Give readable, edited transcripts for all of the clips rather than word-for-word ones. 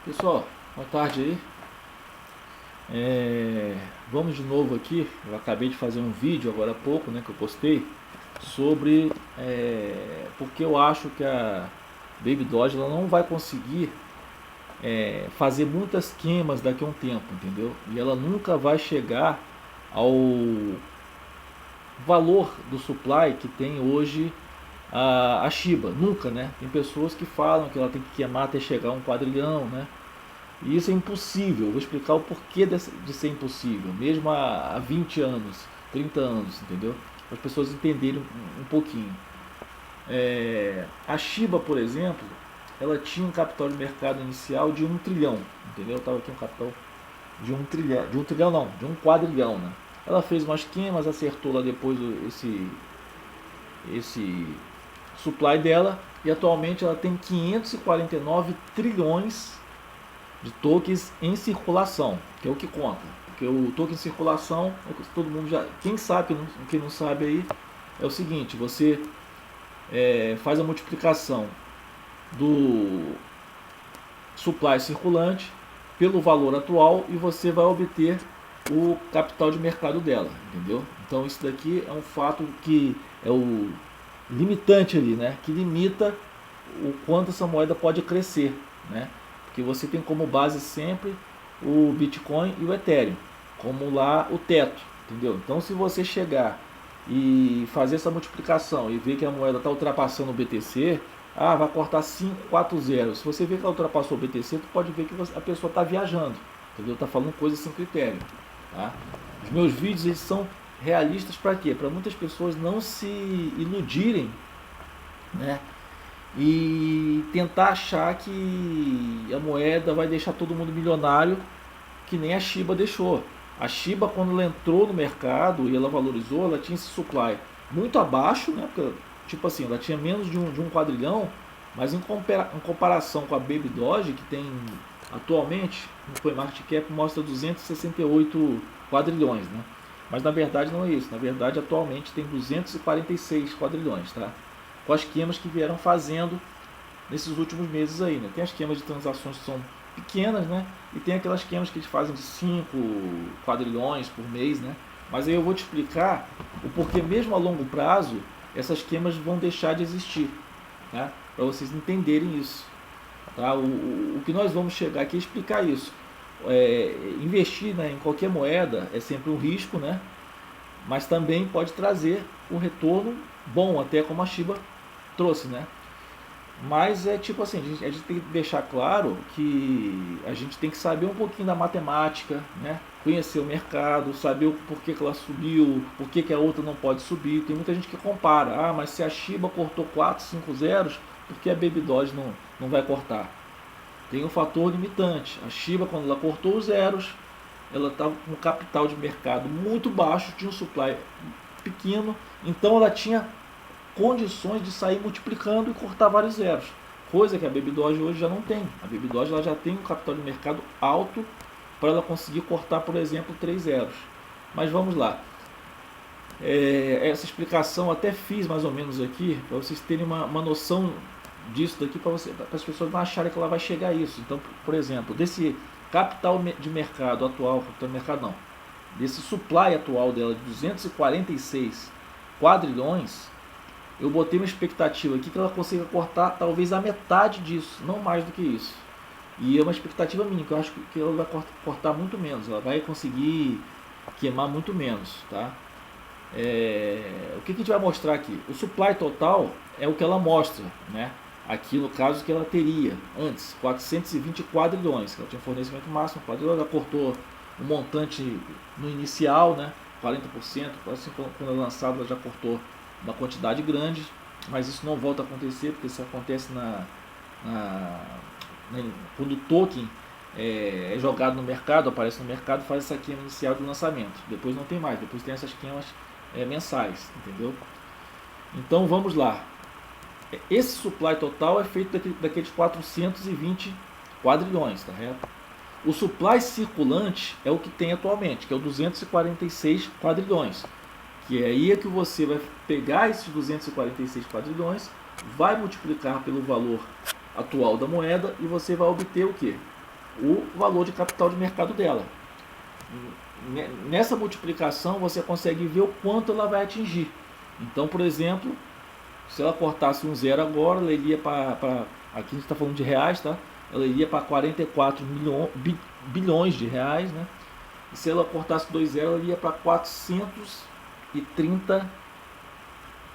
Pessoal, boa tarde aí. Vamos de novo aqui. Eu acabei de fazer um vídeo agora há pouco, né, que eu postei sobre porque eu acho que a Baby Doge ela não vai conseguir fazer muitas queimas daqui a um tempo, entendeu? E ela nunca vai chegar ao valor do supply que tem hoje a Shiba, nunca, né? Tem pessoas que falam que ela tem que queimar até chegar a um quadrilhão, né? E isso é impossível. Eu vou explicar o porquê de ser impossível, mesmo há 20 anos, 30 anos, entendeu? Para as pessoas entenderem um pouquinho. A Shiba, por exemplo, ela tinha um capital de mercado inicial de 1 trilhão, entendeu? Estava aqui um capital de um trilhão não, de 1 quadrilhão, né? Ela fez umas queimas, acertou lá depois esse supply dela e atualmente ela tem 549 trilhões de tokens em circulação, que é o que conta. Porque o token em circulação, todo mundo já. Quem não sabe aí, é o seguinte: você faz a multiplicação do supply circulante pelo valor atual e você vai obter o capital de mercado dela, entendeu? Então isso daqui é um fato que é o limitante ali, né? Que limita o quanto essa moeda pode crescer, né? Porque você tem como base sempre o Bitcoin e o Ethereum, como lá o teto, entendeu? Então se você chegar e fazer essa multiplicação e ver que a moeda está ultrapassando o BTC, vai cortar 5, 4 zeros. Se você vê que ela ultrapassou o BTC, tu pode ver que a pessoa está viajando, entendeu? Está falando coisas sem critério, tá? Os meus vídeos eles são realistas para quê? Para muitas pessoas não se iludirem, né? E tentar achar que a moeda vai deixar todo mundo milionário, que nem a Shiba deixou. A Shiba, quando ela entrou no mercado e ela valorizou, ela tinha esse supply muito abaixo, né? Porque, tipo assim, ela tinha menos de um quadrilhão, mas em comparação com a Baby Doge, que tem atualmente, no CoinMarketCap mostra 268 quadrilhões, né? Mas na verdade não é isso. Na verdade, atualmente tem 246 quadrilhões, tá? Com as queimas que vieram fazendo nesses últimos meses aí, né? Tem as queimas de transações que são pequenas, né? E tem aquelas queimas que eles fazem de 5 quadrilhões por mês, né? Mas aí eu vou te explicar o porquê mesmo a longo prazo essas queimas vão deixar de existir, tá? Para vocês entenderem isso, tá? O que nós vamos chegar aqui é explicar isso. Investir, né, em qualquer moeda é sempre um risco, né? Mas também pode trazer um retorno bom, até como a Shiba trouxe, né? Mas é tipo assim, a gente tem que deixar claro que a gente tem que saber um pouquinho da matemática, né? Conhecer o mercado, saber o porquê que ela subiu, por que a outra não pode subir. Tem muita gente que compara, mas se a Shiba cortou 4, 5 zeros, por que a Baby Doge não vai cortar? Tem um fator limitante. A Shiba, quando ela cortou os zeros, ela estava com um capital de mercado muito baixo, tinha um supply pequeno, então ela tinha condições de sair multiplicando e cortar vários zeros, coisa que a Baby Doge hoje já não tem. A Baby Doge ela já tem um capital de mercado alto para ela conseguir cortar, por exemplo, 3 zeros. Mas vamos lá. Essa explicação até fiz mais ou menos aqui, para vocês terem uma noção disso daqui, para as pessoas não acharem que ela vai chegar a isso. Então, por exemplo, desse capital de mercado atual, capital de mercado não, desse supply atual dela de 246 quadrilhões, eu botei uma expectativa aqui que ela consiga cortar talvez a metade disso, não mais do que isso. E é uma expectativa mínima, que eu acho que ela vai cortar muito menos, ela vai conseguir queimar muito menos, tá? O que a gente vai mostrar aqui? O supply total é o que ela mostra, né? Aqui no caso que ela teria antes, 420 quadrilhões, que ela tinha fornecimento máximo, quadrilhões, ela cortou um montante no inicial, né? 40%, assim quando ela é lançada ela já cortou uma quantidade grande, mas isso não volta a acontecer, porque isso acontece quando o token é jogado no mercado, aparece no mercado, faz essa queima inicial do lançamento. Depois não tem mais, depois tem essas queimas mensais, entendeu? Então vamos lá. Esse supply total é feito daqueles 420 quadrilhões, tá certo? O supply circulante é o que tem atualmente, que é o 246 quadrilhões. Que é aí que você vai pegar esses 246 quadrilhões, vai multiplicar pelo valor atual da moeda e você vai obter o quê? o valor de capital de mercado dela. Nessa multiplicação você consegue ver o quanto ela vai atingir. Então, por exemplo, se ela cortasse um zero agora, ela iria para, aqui a gente está falando de reais, tá? Ela iria para 44 bilhões de reais, né? E se ela cortasse 2 zeros, ela iria para 430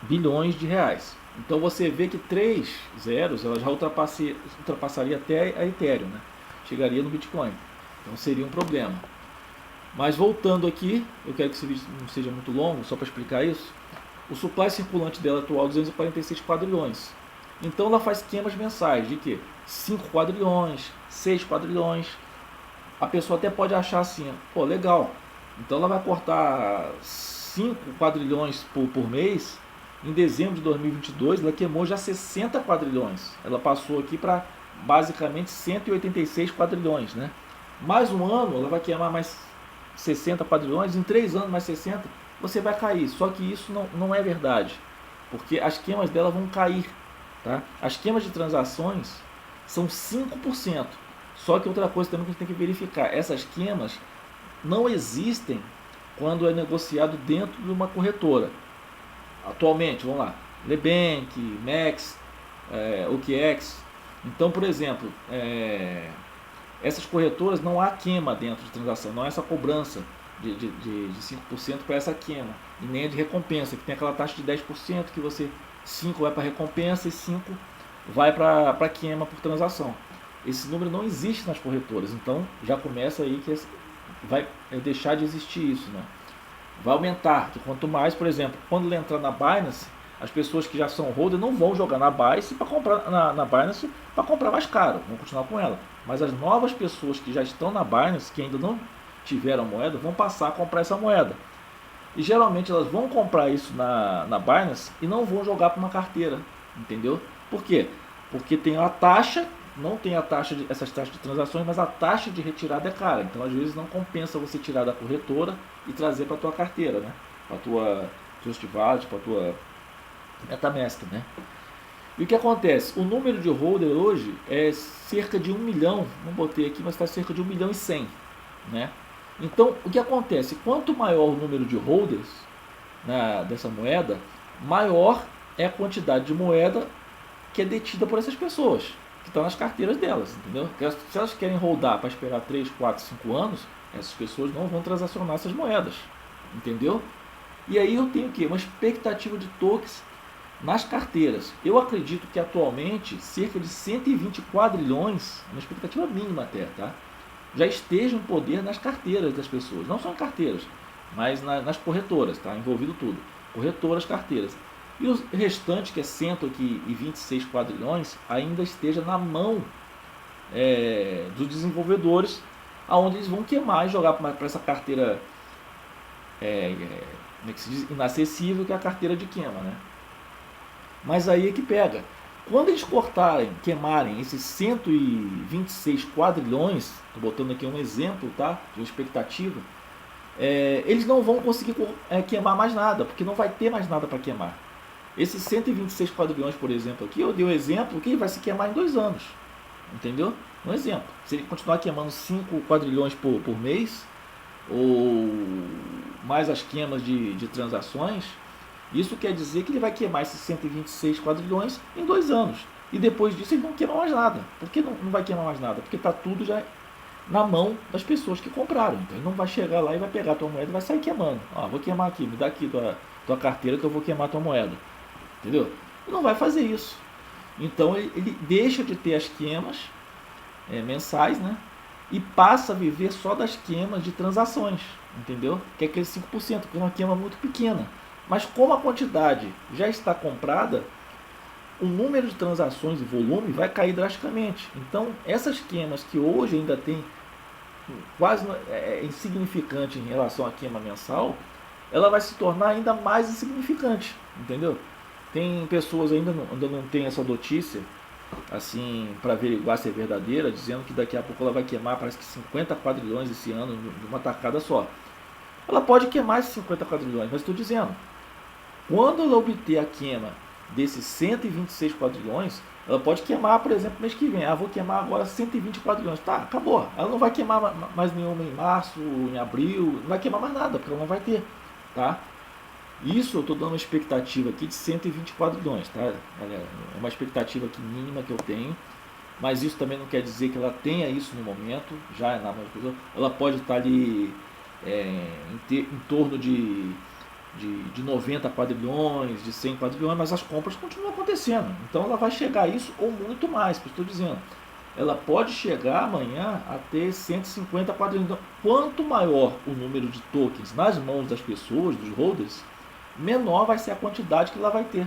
bilhões de reais. Então você vê que 3 zeros ela já ultrapassaria até a Ethereum, né? Chegaria no Bitcoin. Então seria um problema. Mas voltando aqui, eu quero que esse vídeo não seja muito longo, só para explicar isso. O supply circulante dela atual é 246 quadrilhões. Então ela faz esquemas mensais de que 5 quadrilhões, 6 quadrilhões. A pessoa até pode achar assim, pô, legal. Então ela vai cortar 5 quadrilhões por mês. Em dezembro de 2022 ela queimou já 60 quadrilhões. Ela passou aqui para basicamente 186 quadrilhões, né? Mais um ano ela vai queimar mais 60 quadrilhões, em 3 anos mais 60, você vai cair. Só que isso não é verdade, porque as queimas dela vão cair, tá? As queimas de transações são 5%. Só que outra coisa também que a gente tem que verificar, essas queimas não existem quando é negociado dentro de uma corretora. Atualmente, vamos lá, Lebank, Max, OKEx. Então, por exemplo, essas corretoras não há queima dentro de transação, não há essa cobrança de 5% para essa queima, e nem a de recompensa, que tem aquela taxa de 10% que você 5 vai para recompensa e 5 vai para queima por transação. Esse número não existe nas corretoras, então já começa aí que vai deixar de existir isso, né? Vai aumentar, que quanto mais, por exemplo, quando ele entrar na Binance, as pessoas que já são holder não vão jogar na Binance para comprar na Binance para comprar mais caro, vão continuar com ela. Mas as novas pessoas que já estão na Binance, que ainda não tiveram moeda, vão passar a comprar essa moeda. E geralmente elas vão comprar isso na Binance e não vão jogar para uma carteira, entendeu? Por quê? Porque tem a taxa, não tem essas taxas de transações, mas a taxa de retirada é cara. Então às vezes não compensa você tirar da corretora e trazer para a tua carteira, né? Para a tua Trust Wallet, para a tua MetaMask, né? E o que acontece? O número de holder hoje é cerca de 1 milhão, não botei aqui, mas está cerca de 1 milhão e 100, né? Então, o que acontece? Quanto maior o número de holders dessa moeda, maior é a quantidade de moeda que é detida por essas pessoas, que estão nas carteiras delas, entendeu? Se elas querem holdar para esperar 3, 4, 5 anos, essas pessoas não vão transacionar essas moedas, entendeu? E aí eu tenho o quê? Uma expectativa de tokens nas carteiras. Eu acredito que atualmente cerca de 120 quadrilhões, uma expectativa mínima até, tá? Já esteja em poder nas carteiras das pessoas. Não só em carteiras, mas nas corretoras, tá? Envolvido tudo. Corretoras, carteiras. E o restante, que é 126 quadrilhões, ainda esteja na mão dos desenvolvedores, aonde eles vão queimar e jogar para essa carteira como é que se diz? Inacessível, que é a carteira de queima, né? Mas aí é que pega. Quando eles queimarem esses 126 quadrilhões, estou botando aqui um exemplo, tá? De uma expectativa, eles não vão conseguir queimar mais nada, porque não vai ter mais nada para queimar. Esses 126 quadrilhões, por exemplo, aqui eu dei um exemplo que vai se queimar em 2 anos, entendeu? Um exemplo. Se ele continuar queimando 5 quadrilhões por mês, ou mais as queimas de transações, isso quer dizer que ele vai queimar esses 126 quadrilhões em 2 anos. E depois disso ele não queima mais nada. Por que não vai queimar mais nada? Porque está tudo já na mão das pessoas que compraram. Então ele não vai chegar lá e vai pegar a tua moeda e vai sair queimando. Vou queimar aqui, me dá aqui tua carteira que eu vou queimar a tua moeda. Entendeu? Ele não vai fazer isso. Então ele deixa de ter as queimas mensais, né? E passa a viver só das queimas de transações. Entendeu? Que é aquele 5%, que é uma queima muito pequena. Mas como a quantidade já está comprada, o número de transações e volume vai cair drasticamente. Então, essas queimas que hoje ainda tem quase insignificante em relação à queima mensal, ela vai se tornar ainda mais insignificante, entendeu? Tem pessoas ainda não tem essa notícia, assim, para averiguar se é verdadeira, dizendo que daqui a pouco ela vai queimar, parece que 50 quadrilhões esse ano, de uma tacada só. Ela pode queimar esses 50 quadrilhões, mas estou dizendo, quando ela obter a queima desses 126 quadrilhões, ela pode queimar, por exemplo, mês que vem. Vou queimar agora 120 quadrilhões. Tá, acabou. Ela não vai queimar mais nenhuma em março, em abril, não vai queimar mais nada, porque ela não vai ter, tá? Isso eu estou dando uma expectativa aqui de 120 quadrilhões, tá, galera? É uma expectativa aqui mínima que eu tenho, mas isso também não quer dizer que ela tenha isso no momento, já na mão da pessoa. Ela pode estar ali em torno de 90 quadrilhões, de 100 quadrilhões, mas as compras continuam acontecendo. Então ela vai chegar a isso ou muito mais, que eu estou dizendo. Ela pode chegar amanhã a ter 150 quadrilhões. Então, quanto maior o número de tokens nas mãos das pessoas, dos holders, menor vai ser a quantidade que ela vai ter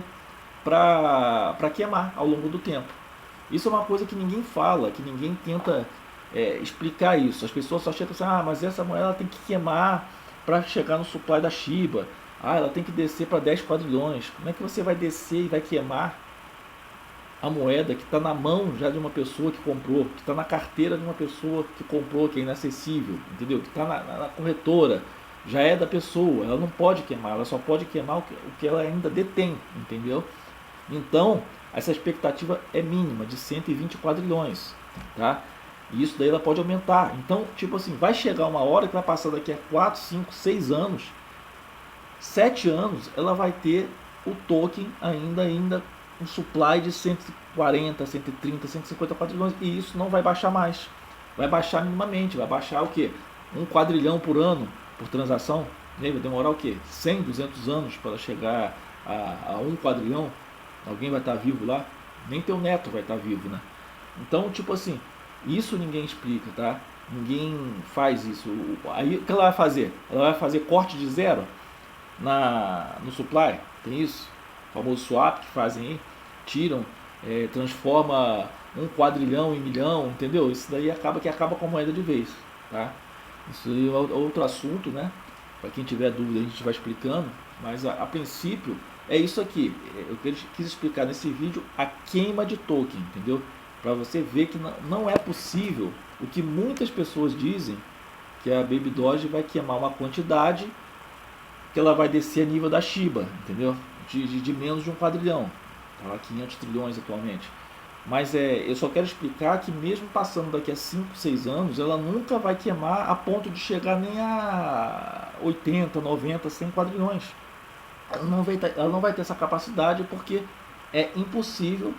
para queimar ao longo do tempo. Isso é uma coisa que ninguém fala, que ninguém tenta explicar isso. As pessoas só chegam assim, mas essa moeda ela tem que queimar para chegar no supply da Shiba. Ela tem que descer para 10 quadrilhões. Como é que você vai descer e vai queimar a moeda que está na mão já de uma pessoa que comprou, que está na carteira de uma pessoa que comprou, que é inacessível, entendeu? Que está na corretora, já é da pessoa, ela não pode queimar, ela só pode queimar o que ela ainda detém, entendeu? Então, essa expectativa é mínima, de 120 quadrilhões, tá? E isso daí ela pode aumentar. Então, tipo assim, vai chegar uma hora que vai passar daqui a 4, 5, 6 anos, 7 anos, ela vai ter o token ainda um supply de 140, 130, 150 quadrilhões, e isso não vai baixar mais. Vai baixar minimamente, vai baixar o quê? 1 quadrilhão por ano, por transação. Vai demorar o quê? 100, 200 anos para chegar a 1 quadrilhão. Alguém vai estar vivo lá? Nem teu neto vai estar vivo, né? Então, tipo assim, isso ninguém explica, tá? Ninguém faz isso. Aí o que ela vai fazer? Ela vai fazer corte de zero no supply, tem isso? O famoso swap que fazem aí, tiram, transforma 1 quadrilhão em milhão, entendeu? Isso daí acaba com a moeda de vez, tá? Isso aí é outro assunto, né? Para quem tiver dúvida a gente vai explicando, mas a princípio é isso aqui. Eu quis explicar nesse vídeo a queima de token, entendeu? Para você ver que não é possível o que muitas pessoas dizem, que a Baby Doge vai queimar uma quantidade que ela vai descer a nível da Shiba, entendeu? De menos de 1 quadrilhão. Está lá 500 trilhões atualmente. Mas eu só quero explicar que mesmo passando daqui a 5, 6 anos, ela nunca vai queimar a ponto de chegar nem a 80, 90, 100 quadrilhões. Ela não vai ter essa capacidade porque é impossível,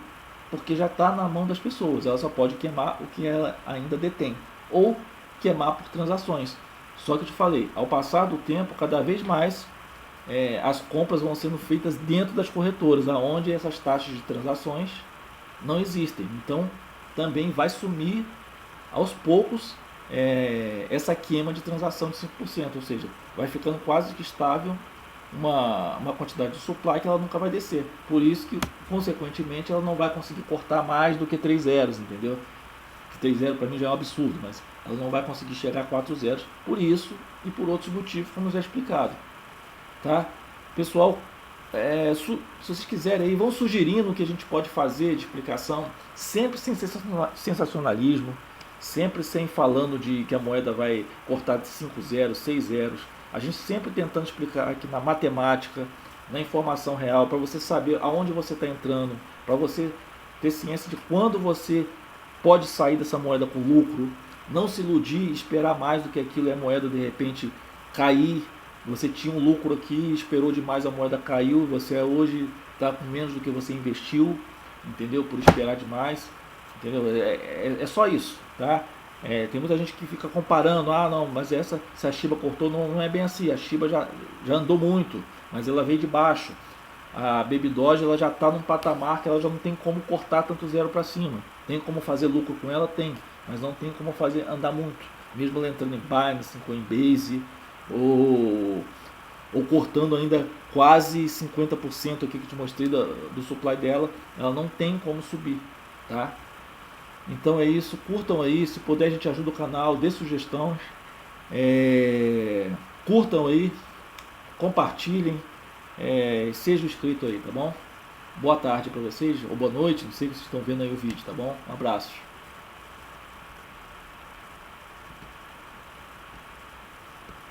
porque já está na mão das pessoas. Ela só pode queimar o que ela ainda detém, ou queimar por transações. Só que eu te falei, ao passar do tempo, cada vez mais as compras vão sendo feitas dentro das corretoras, onde essas taxas de transações não existem. Então também vai sumir aos poucos essa queima de transação de 5%, ou seja, vai ficando quase que estável uma quantidade de supply que ela nunca vai descer. Por isso que, consequentemente, ela não vai conseguir cortar mais do que 3 zeros, entendeu? 3 zeros para mim já é um absurdo, mas ela não vai conseguir chegar a 4 zeros por isso e por outros motivos, como já explicado. Tá? Pessoal, se vocês quiserem aí, vão sugerindo o que a gente pode fazer de explicação, sempre sem sensacionalismo, sempre sem falando de que a moeda vai cortar de 5 zeros, 6 zeros. A gente sempre tentando explicar aqui na matemática, na informação real, para você saber aonde você está entrando, para você ter ciência de quando você pode sair dessa moeda com lucro, não se iludir, esperar mais do que aquilo, a moeda de repente cair. Você tinha um lucro aqui, esperou demais, a moeda caiu, você hoje está com menos do que você investiu, entendeu? Por esperar demais, entendeu? É só isso, tá? Tem muita gente que fica comparando, não, mas se a Shiba cortou, não é bem assim, a Shiba já andou muito, mas ela veio de baixo. A Baby Doge ela já está num patamar que ela já não tem como cortar tanto zero para cima. Tem como fazer lucro com ela? Tem, mas não tem como fazer andar muito. Mesmo ela entrando em Binance, em Coinbase, ou cortando ainda quase 50% aqui que eu te mostrei do supply dela, ela não tem como subir, tá? Então é isso, curtam aí, se puder a gente ajuda o canal, dê sugestões, curtam aí, compartilhem, seja inscrito aí, tá bom? Boa tarde para vocês, ou boa noite, não sei se vocês estão vendo aí o vídeo, tá bom? Um abraço.